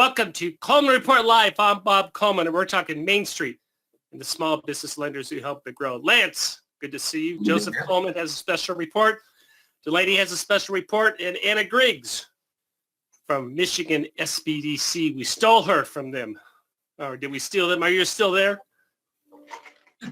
Welcome to Coleman Report Live. I'm Bob Coleman, and we're talking Main Street and the small business lenders who help it grow. Lance, good to see you. Joseph Coleman has a special report. Delaney has a special report, and Anna Griggs from Michigan SBDC. We stole her from them. Or did we steal them? Are you still there?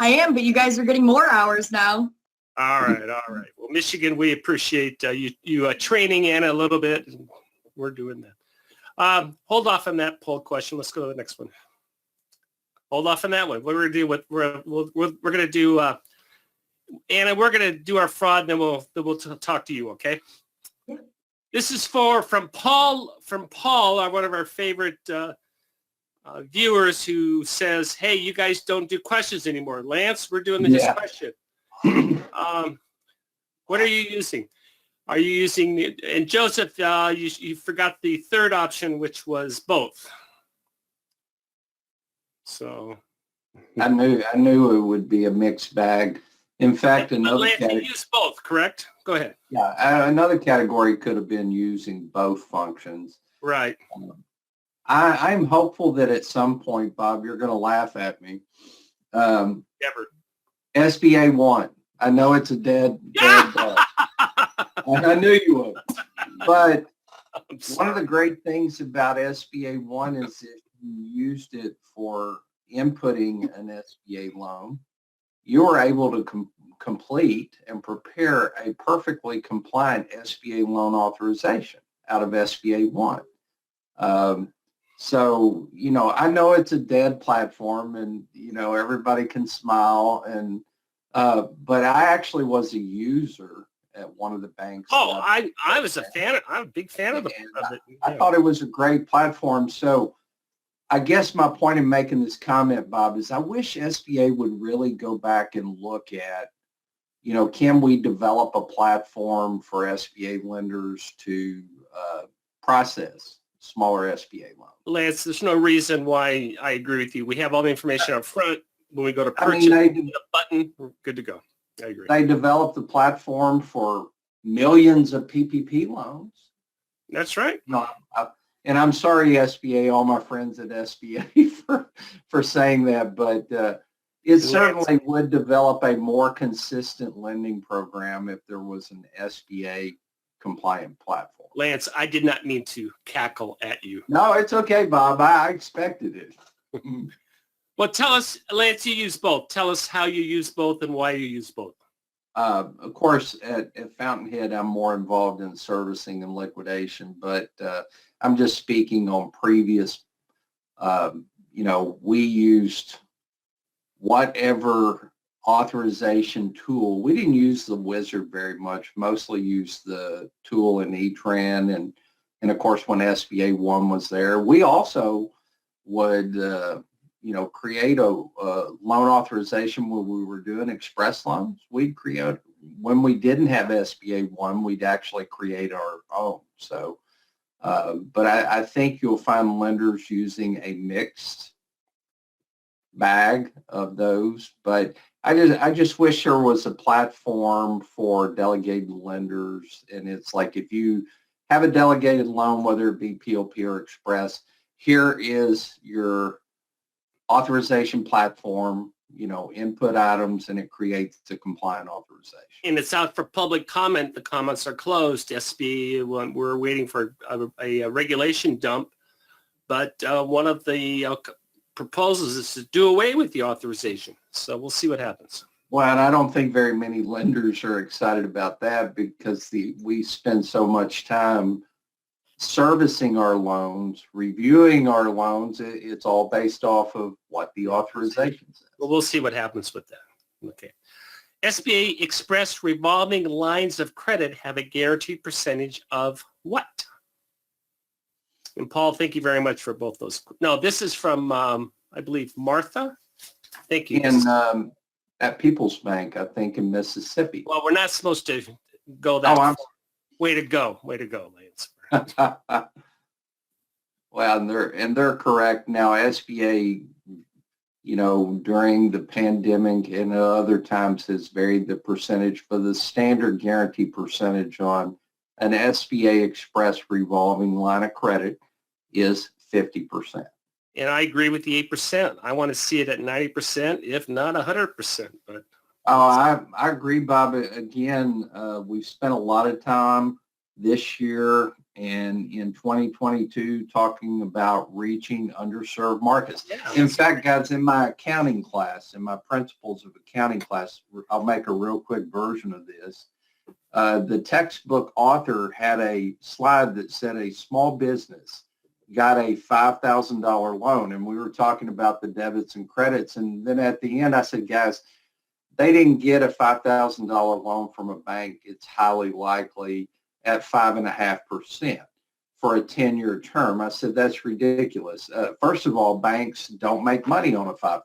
I am, but you guys are getting more hours now. All right. Well, Michigan, we appreciate you training Anna a little bit. And we're doing that. Hold off on that poll question. Let's go to the next one. Hold off on that one. What we're going to do, Anna, we're going to do our fraud, and then we'll talk to you, okay? Yeah. This is from Paul, one of our favorite viewers, who says, hey, you guys don't do questions anymore. Lance, we're doing this question. What are you using? Are you using, and Joseph, you forgot the third option, which was both. So I knew it would be a mixed bag. In fact, another category. You use both, correct? Go ahead. Yeah, another category could have been using both functions. Right. I'm hopeful that at some point, Bob, you're going to laugh at me. Never. SBA 1. I know it's a dead dog. And I knew you would. But one of the great things about SBA 1 is if you used it for inputting an SBA loan, you were able to complete and prepare a perfectly compliant SBA loan authorization out of SBA 1. So, I know it's a dead platform and, everybody can smile and but I actually was a user at one of the banks. Oh, I was a fan. I'm a big fan of it. I thought it was a great platform. So I guess my point in making this comment, Bob, is I wish SBA would really go back and look at, can we develop a platform for SBA lenders to process smaller SBA loans? Lance, there's no reason why I agree with you. We have all the information up front. When we go to purchase, a button, we're good to go. I agree. They developed the platform for millions of PPP loans. That's right. No, and I'm sorry, SBA, all my friends at SBA for saying that, but it certainly would develop a more consistent lending program if there was an SBA compliant platform. Lance, I did not mean to cackle at you. No, it's okay, Bob. I expected it. Well, tell us, Lance, you use both. Tell us how you use both and why you use both. Of course, at Fountainhead, I'm more involved in servicing and liquidation, but I'm just speaking on previous, we used whatever authorization tool. We didn't use the wizard very much, mostly used the tool in eTran. And of course, when SBA 1 was there, we also would, create a loan authorization when we were doing express loans. We'd create, when we didn't have SBA 1, we'd actually create our own. So, but I think you'll find lenders using a mixed bag of those. But I just wish there was a platform for delegated lenders. And it's like, if you have a delegated loan, whether it be PLP or express, here is your authorization platform, input items, and it creates a compliant authorization. And it's out for public comment. The comments are closed. SB, we're waiting for a regulation dump, but one of the proposals is to do away with the authorization. So we'll see what happens. Well, and I don't think very many lenders are excited about that because we spend so much time servicing our loans, reviewing our loans. It's all based off of what the authorization says. Well, we'll see what happens with that. Okay. SBA Express revolving lines of credit have a guaranteed percentage of what? And Paul, thank you very much for both those. No, this is from, I believe, Martha. Thank you. And at People's Bank, I think, in Mississippi. Well, we're not supposed to go that far. Way to go, Lance. Well, and they're correct. Now, SBA, during the pandemic and other times has varied the percentage, but the standard guarantee percentage on an SBA Express revolving line of credit is 50%. And I agree with the 8%. I want to see it at 90%, if not 100%. But Oh, I agree, Bob. Again, we've spent a lot of time this year and in 2022 talking about reaching underserved markets. yeah, In fact, guys, in my accounting class, in my principles of accounting class, I'll make a real quick version of this. The textbook author had a slide that said a small business got a $5,000 loan, and we were talking about the debits and credits. And then at the end, I said, guys, they didn't get a $5,000 loan from a bank. It's highly likely at 5.5% for a 10-year term. I said, that's ridiculous. First of all, banks don't make money on a $5,000,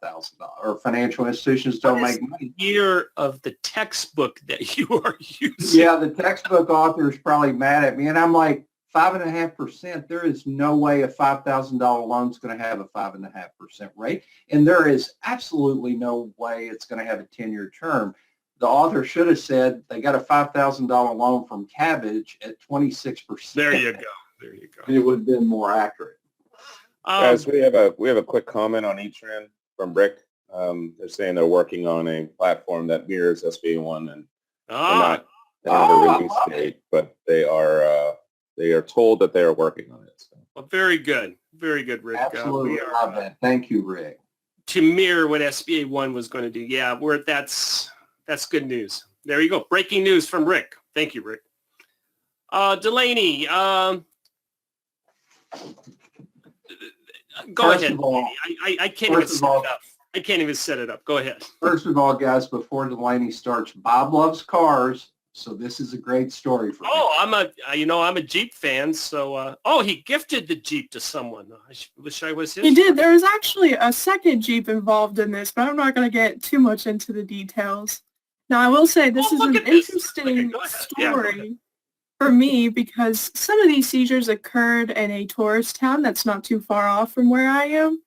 or financial institutions don't make money. Year of the textbook that you are using. Yeah, the textbook author is probably mad at me. And I'm like, 5.5%, there is no way a $5,000 loan is going to have a 5.5% rate. And there is absolutely no way it's going to have a 10-year term. The author should have said they got a $5,000 loan from Cabbage at 26%. There you go. There you go. It would have been more accurate. Guys, we have a quick comment on E-Trend from Rick. They're saying they're working on a platform that mirrors SBA1, and they don't have a release date, but they are told that they are working on it. So. Well, very good. Very good, Rick. Absolutely love that. Thank you, Rick. To mirror what SBA 1 was going to do. Yeah, that's good news. There you go. Breaking news from Rick. Thank you, Rick. Delaney, go ahead. I can't even set it up. I can't even set it up. Go ahead. First of all, guys, before Delaney starts, Bob loves cars, so this is a great story for me. Oh, I'm a Jeep fan, so he gifted the Jeep to someone. I wish I was his. He did. There was actually a second Jeep involved in this, but I'm not going to get too much into the details. Now, I will say this is an interesting story for me because some of these seizures occurred in a tourist town that's not too far off from where I am.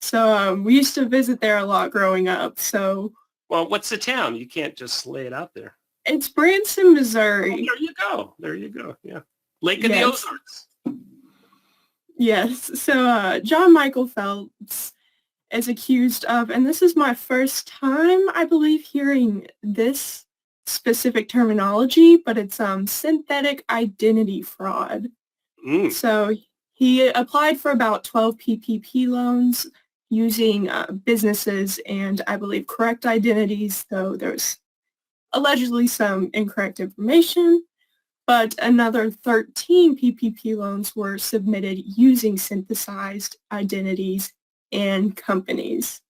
So we used to visit there a lot growing up. So, well, what's the town? You can't just lay it out there. It's Branson, Missouri. Oh, there you go. There you go. Yeah. Lake of the Ozarks. Yes. So John Michael Phelps is accused of, and this is my first time, I believe, hearing this specific terminology, but it's synthetic identity fraud. So he applied for about 12 PPP loans using businesses and, I believe, correct identities, though there's allegedly some incorrect information, but another 13 PPP loans were submitted using synthesized identities and companies.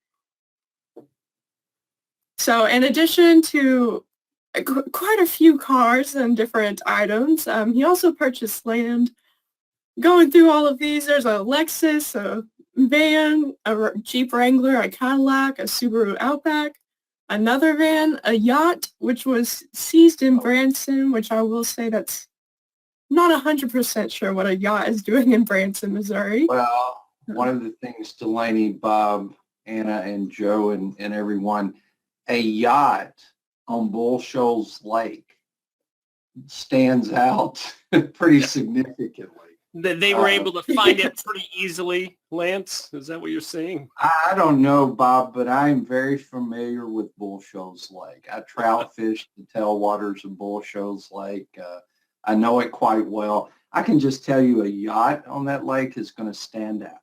So in addition to quite a few cars and different items, he also purchased land. Going through all of these, there's a Lexus, a van, a Jeep Wrangler, a Cadillac, a Subaru Outback, another van, a yacht, which was seized in Branson, which I will say that's not 100% sure what a yacht is doing in Branson, Missouri. Well, one of the things, Delaney, Bob, Anna, and Joe, and everyone, a yacht on Bull Shoals Lake stands out pretty significantly. They were able to find it pretty easily, Lance? Is that what you're saying? I don't know, Bob, but I'm very familiar with Bull Shoals Lake. I trout fished the tailwaters of Bull Shoals Lake. I know it quite well. I can just tell you a yacht on that lake is going to stand out.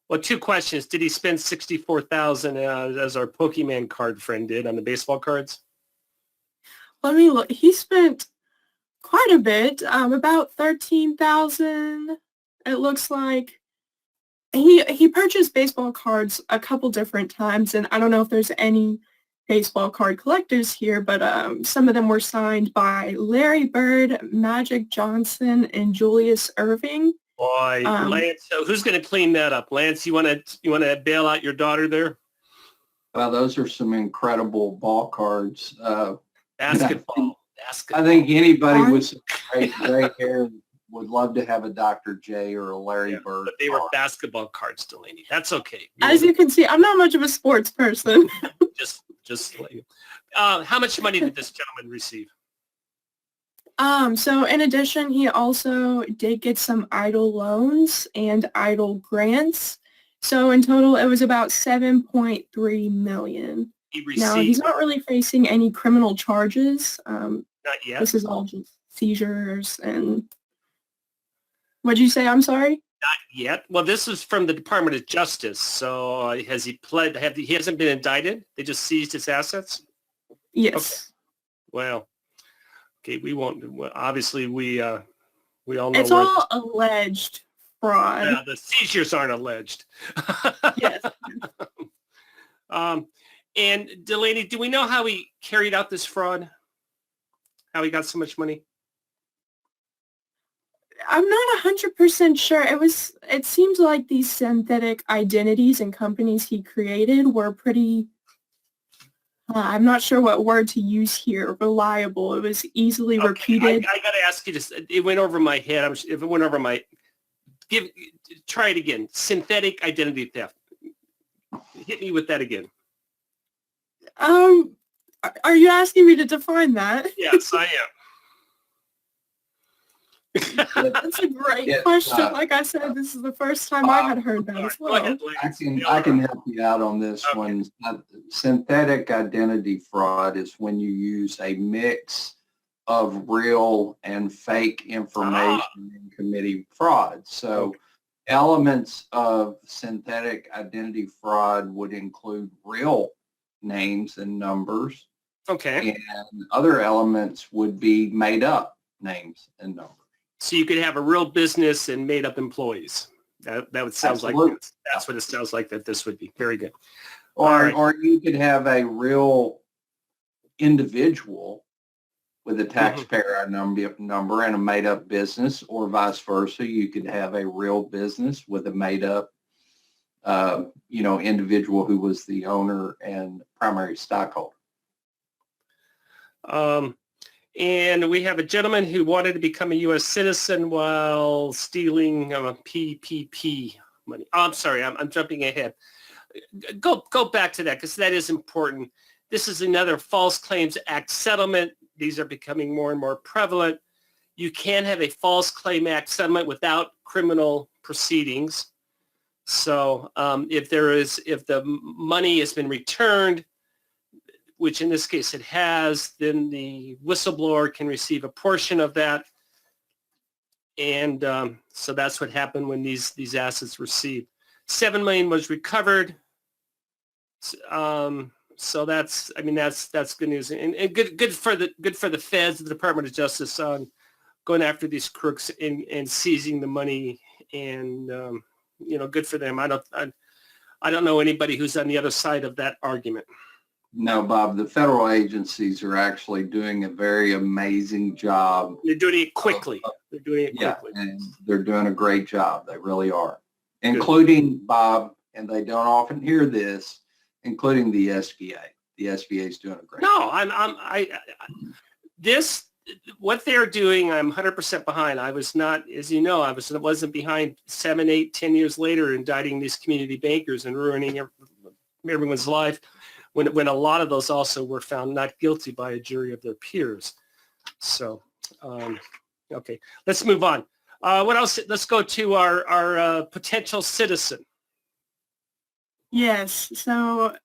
Well, two questions. Did he spend $64,000 as our Pokemon card friend did on the baseball cards? Let me look. He spent quite a bit, about $13,000. It looks like he purchased baseball cards a couple different times, and I don't know if there's any baseball card collectors here, but some of them were signed by Larry Bird, Magic Johnson, and Julius Erving. Boy, Lance, so who's going to clean that up? Lance, you want to bail out your daughter there? Well, those are some incredible ball cards. Basketball. I think anybody with some gray hair would love to have a Dr. J or a Larry Bird. But they were basketball cards, Delaney. That's okay. As you can see, I'm not much of a sports person. just like, how much money did this gentleman receive? So in addition, he also did get some idle loans and idle grants. So in total, it was about 7.3 million. He Now, received, he's not really facing any criminal charges. not yet. This is all just seizures and... What'd you say? I'm sorry? Not yet. Well, this is from the Department of Justice. So has he pled? He hasn't been indicted? They just seized his assets? Yes. Well, okay, we won't. Well, obviously, we all know It's where all alleged fraud. yeah, the seizures aren't alleged. Yes. And Delaney, do we know how he carried out this fraud? How he got so much money? I'm not 100% sure. It seems like these synthetic identities and companies he created were pretty, I'm not sure what word to use here, reliable. It was easily repeated. I got to ask you this. It went over my head. If it went over my, try it again. Synthetic identity theft. Hit me with that again. Are you asking me to define that? Yes, I am. That's a great Yeah, question. Like I said, this is the first time I had heard that as Go well. ahead, Lance. I can help you out on this Okay. one. Synthetic identity fraud is when you use a mix of real and fake information in committing fraud. So elements of synthetic identity fraud would include real names and numbers, Okay. and other elements would be made up names and numbers. So you could have a real business and made up employees. That would sound like Absolutely. that's what it sounds like that this would be. Very good. Or, All right. or you could have a real individual with a taxpayer number and a made-up business, or vice versa. You could have a real business with a made-up, individual who was the owner and primary stockholder. And we have a gentleman who wanted to become a U.S. citizen while stealing PPP money. Oh, I'm sorry, I'm jumping ahead. Go back to that because that is important. This is another False Claims Act settlement. These are becoming more and more prevalent. You can have a False Claim Act settlement without criminal proceedings. So if the money has been returned, which in this case it has, then the whistleblower can receive a portion of that. And so that's what happened when these assets were received. $7 million was recovered. So that's good news and good for the feds, the Department of Justice on going after these crooks and seizing the money, and good for them. I don't know anybody who's on the other side of that argument. No, Bob, the federal agencies are actually doing a very amazing job. They're doing it quickly. They're doing it quickly. Yeah, and they're doing a great job. They really are. Including, Bob, and they don't often hear this, including the SBA. The SBA is doing a great job. What they're doing, I'm 100% behind. I was not, as you know, wasn't behind 7, 8, 10 years later indicting these community bankers and ruining everyone's life. When a lot of those also were found not guilty by a jury of their peers. So, okay, let's move on. What else? Let's go to our potential citizen. Yes, so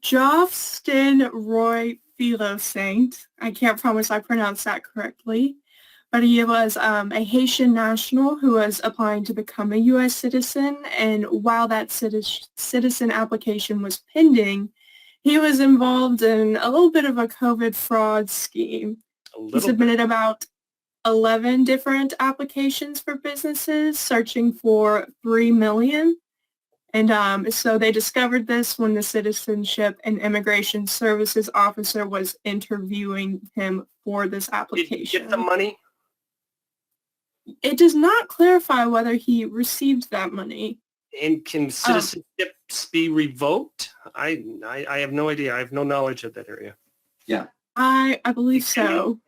Jofstin Roy Philo-Saint, I can't promise I pronounced that correctly, but he was a Haitian national who was applying to become a U.S. citizen, and while that citizen application was pending, he was involved in a little bit of a COVID fraud scheme. He submitted about 11 different applications for businesses searching for $3 million. And so they discovered this when the Citizenship and Immigration Services officer was interviewing him for this application. Did he get the money? It does not clarify whether he received that money. And can citizenships be revoked? I have no idea. I have no knowledge of that area. Yeah. I believe so.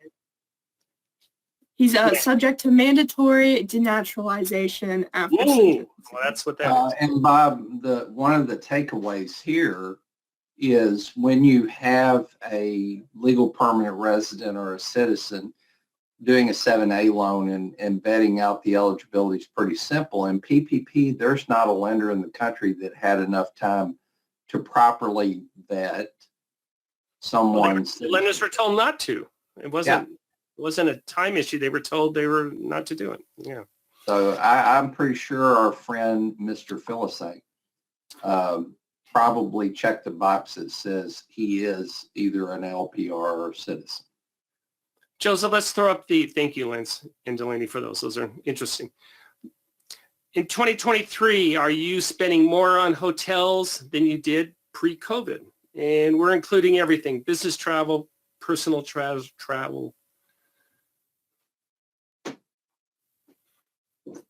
He's subject to mandatory denaturalization after sentencing. Well, that's what that is. And Bob, one of the takeaways here is when you have a legal permanent resident or a citizen, doing a 7A loan and vetting out the eligibility is pretty simple. In PPP, there's not a lender in the country that had enough time to properly vet someone's. Lenders were told not to. It wasn't a time issue. They were told they were not to do it. Yeah. So I'm pretty sure our friend, Mr. Philistine, probably checked the box that says he is either an LPR or citizen. Joseph, let's throw up thank you, Lance and Delaney, for those. Those are interesting. In 2023, are you spending more on hotels than you did pre-COVID? And we're including everything: business travel, personal travel.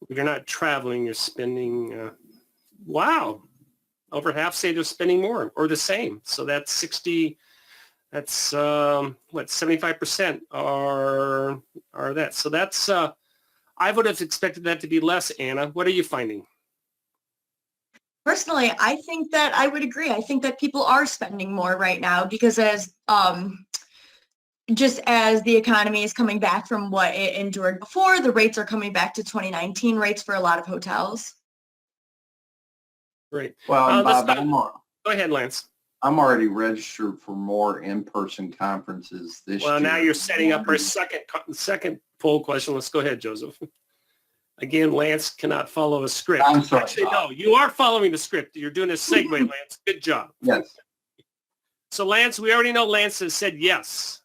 If you're not traveling, you're spending, wow, over half say they're spending more or the same. So that's 75% are that. So that's, I would have expected that to be less, Anna. What are you finding? Personally, I think that I would agree. I think that people are spending more right now because just as the economy is coming back from what it endured before, the rates are coming back to 2019 rates for a lot of hotels. Great. Well, Bob, go ahead, Lance. I'm already registered for more in-person conferences this year. Well, now you're setting up our second poll question. Let's go ahead, Joseph. Again, Lance cannot follow a script. I'm sorry. Actually, no, you are following the script. You're doing a segue, Lance. Good job. Yes. So, Lance, we already know Lance has said yes.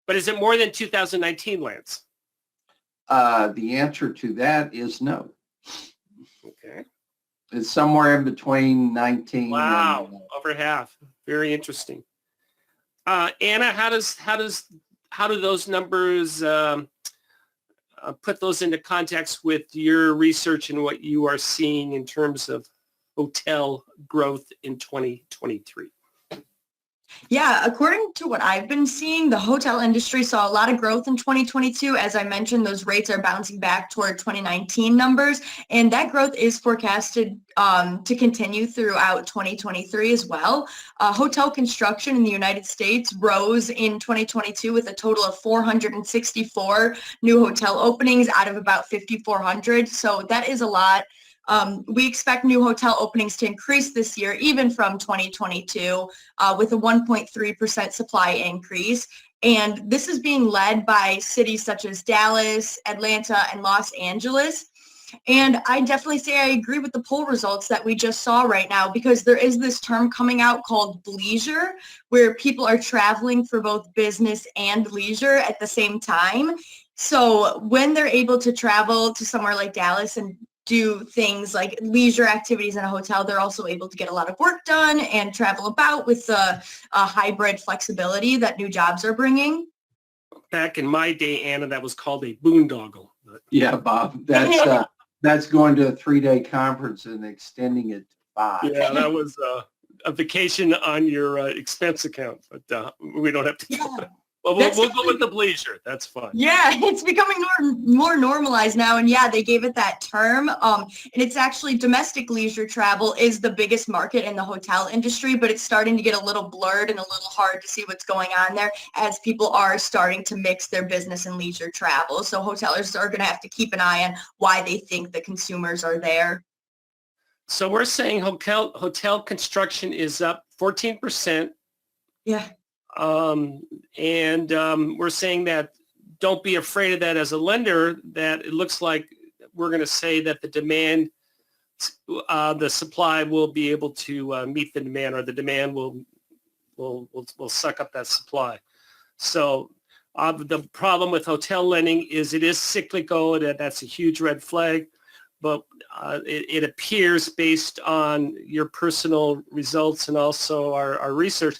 But is it more than 2019, Lance? The answer to that is no. Okay. It's somewhere in between 19. Wow, and, over half. Very interesting. Anna, how do those numbers put those into context with your research and what you are seeing in terms of hotel growth in 2023? Yeah, according to what I've been seeing, the hotel industry saw a lot of growth in 2022. As I mentioned, those rates are bouncing back toward 2019 numbers, and that growth is forecasted to continue throughout 2023 as well. Hotel construction in the United States rose in 2022 with a total of 464 new hotel openings out of about 5,400. So that is a lot. We expect new hotel openings to increase this year, even from 2022, with a 1.3% supply increase. And this is being led by cities such as Dallas, Atlanta, and Los Angeles. And I definitely say I agree with the poll results that we just saw right now, because there is this term coming out called bleisure, where people are traveling for both business and leisure at the same time. So when they're able to travel to somewhere like Dallas and do things like leisure activities in a hotel, they're also able to get a lot of work done and travel about with the hybrid flexibility that new jobs are bringing. Back in my day, Anna, that was called a boondoggle. Yeah, Bob, that's going to a 3-day conference and extending it to 5. Yeah, that was a vacation on your expense account, but we don't have to do that. Well, we'll go with the bleisure. That's fine. Yeah, it's becoming more normalized now. And yeah, they gave it that term. And it's actually domestic leisure travel is the biggest market in the hotel industry, but it's starting to get a little blurred and a little hard to see what's going on there as people are starting to mix their business and leisure travel. So hotelers are going to have to keep an eye on why they think the consumers are there. So we're saying hotel construction is up 14%. Yeah. We're saying that don't be afraid of that as a lender, that it looks like we're going to say that the demand, the supply will be able to meet the demand, or the demand will suck up that supply. So the problem with hotel lending is it is cyclical. That's a huge red flag. But it appears, based on your personal results and also our research,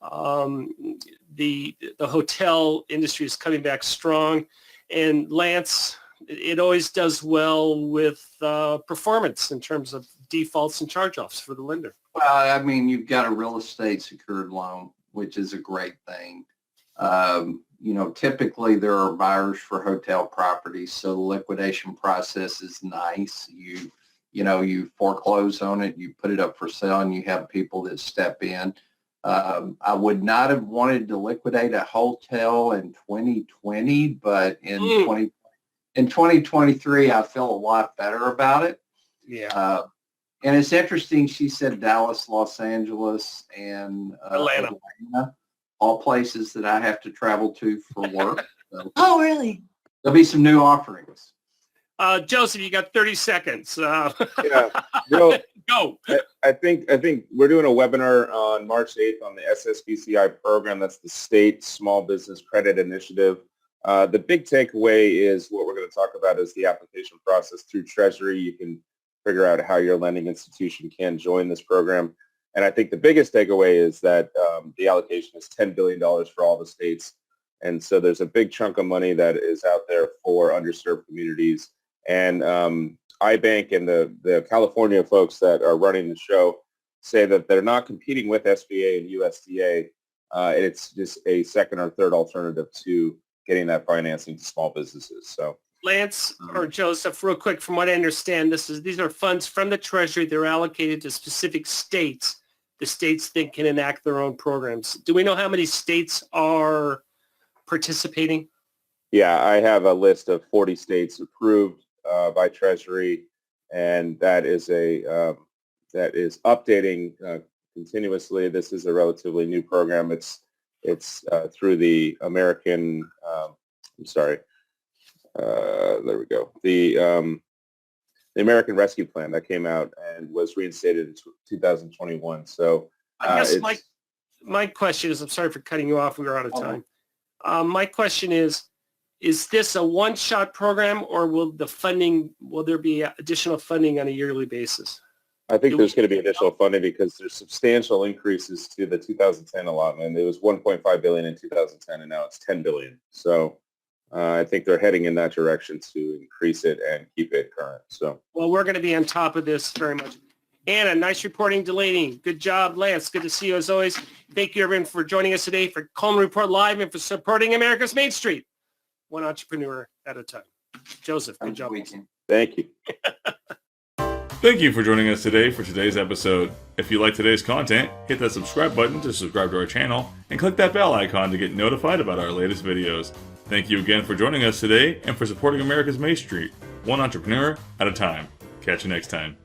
the hotel industry is coming back strong. And Lance, it always does well with performance in terms of defaults and charge-offs for the lender. Well, I mean, you've got a real estate secured loan, which is a great thing. Typically there are buyers for hotel properties, so the liquidation process is nice. You foreclose on it, you put it up for sale, and you have people that step in. I would not have wanted to liquidate a hotel in 2020, but in 2023, I feel a lot better about it. Yeah. And it's interesting. She said Dallas, Los Angeles, and Atlanta, all places that I have to travel to for work. So Oh, really? there'll be some new offerings. Joseph, you got 30 seconds. Yeah. Go. I think we're doing a webinar on March 8th on the SSBCI program. That's the State Small Business Credit Initiative. The big takeaway is what we're going to talk about is the application process through Treasury. You can figure out how your lending institution can join this program. And I think the biggest takeaway is that the allocation is $10 billion for all the states. And so there's a big chunk of money that is out there for underserved communities. And iBank and the California folks that are running the show say that they're not competing with SBA and USDA. It's just a second or third alternative to getting that financing to small businesses. So Lance or Joseph, real quick, from what I understand, these are funds from the Treasury. They're allocated to specific states. The states then can enact their own programs. Do we know how many states are participating? Yeah, I have a list of 40 states approved by Treasury, and that is updating continuously. This is a relatively new program. It's through the American. There we go. The American Rescue Plan that came out and was reinstated in 2021. So I guess my question is, I'm sorry for cutting you off. We are out of time. My question is this a one-shot program, or will there be additional funding on a yearly basis? I think there's going to be additional funding because there's substantial increases to the 2010 allotment. It was 1.5 billion in 2010, and now it's 10 billion. So I think they're heading in that direction to increase it and keep it current. So, well, we're going to be on top of this very much. Anna, nice reporting, Delaney. Good job, Lance. Good to see you as always. Thank you, everyone, for joining us today for Coleman Report Live and for supporting America's Main Street, one entrepreneur at a time. Joseph, good job. Thank you. Thank you for joining us today for today's episode. If you like today's content, hit that subscribe button to subscribe to our channel and click that bell icon to get notified about our latest videos. Thank you again for joining us today and for supporting America's Main Street, one entrepreneur at a time. Catch you next time.